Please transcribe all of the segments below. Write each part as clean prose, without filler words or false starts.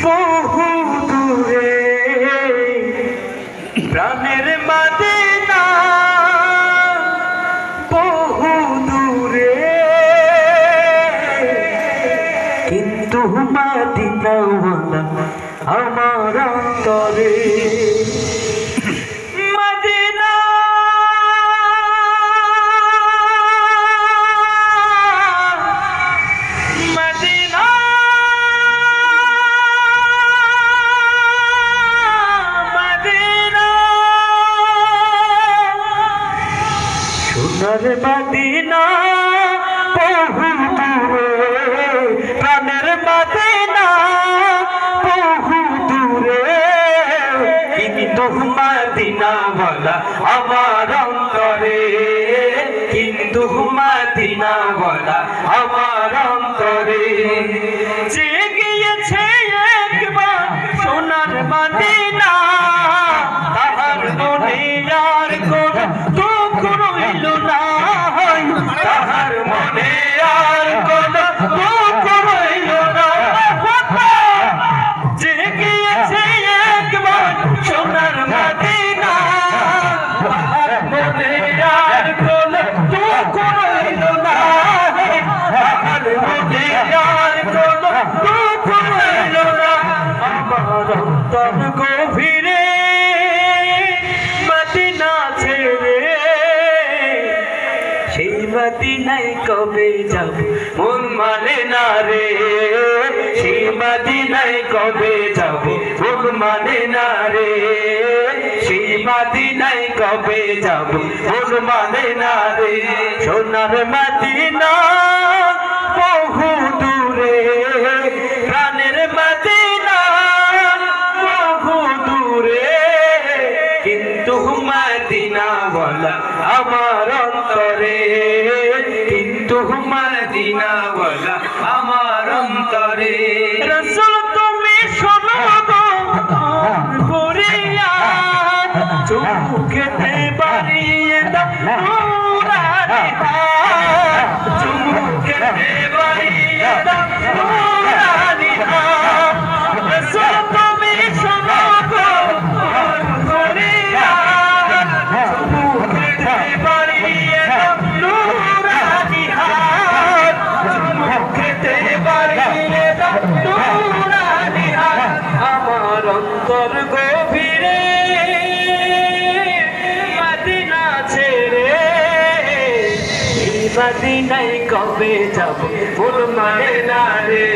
বহু দূরে প্রাণের মদিনা, বহু দূরে কিন্তু মদিনাওয়ালা আমার অন্তরে। সোনার মদিনা বহু দূরে, প্রাণের মদিনা বহু দূরে কিন্তু মদিনাওয়ালা আমার অন্তরে, কিন্তু মদিনাওয়ালা আমার অন্তরে। যে গিয়েছে একবার সোনার মদিনা, তাহার মনে আর কোন দুঃখ রইল না, তাহার মনে আর কোন দুঃখ রইল না। যে গিয়েছে একবার সোনার মদিনা, তাহার মনে আর কোন দুঃখ রইল না, তাহার মনে আর কোন দুঃখ রইল না। আমার অন্তর গভীরে মদিনা ছেড়ে, সেই মদিনায় কবে যাব মন মানে না রে, সেই মদিনায় কবে যাব মন মানে না রে, সেই মদিনায় কবে যাব মন মানে না রে। সোনার মদিনা বহু দূরে, প্রাণের মদিনা বহু দূরে কিন্তু মদিনাওয়ালা আমার অন্তরে, কিন্তু মদিনাওয়ালা আমার অন্তরে। রাসূল তুমি শোনো গো করিয়া, চুমুকেতে বাড়িয়ে দাও নূরানি হাত, চুমুকেতে বাড়িয়ে দাও নূরানি হাত। রাসূল তুমি শোনো গো করিয়া, চুমুকেতে বাড়িয়ে দাও নূরানি হাত, চুমুকেতে বাড়িয়ে দাও নূরানি হাত। আমার অন্তর গভীরে মদিনা ছেড়ে, এই মদিনায় কবে যাব মন মানে না রে,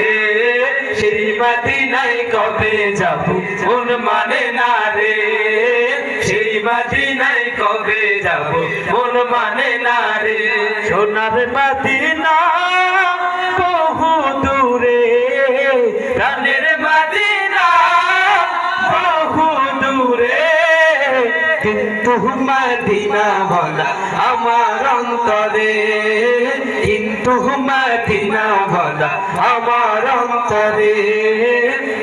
সেই মদিনায় কবে যাব মন মানে না রে, সেই মদিনায় কবে যাব মন মানে না রে। সোনার মদিনা বহু দূরে, প্রাণের মদিনা বহু দূরে কিন্তু মদিনাওয়ালা আমার অন্তরে, কিন্তু মদিনাওয়ালা আমার অন্তরে,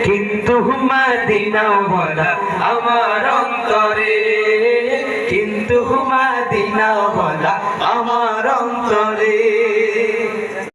কিন্তু মদিনাওয়ালা আমার অন্তরে, কিন্তু মদিনাওয়ালা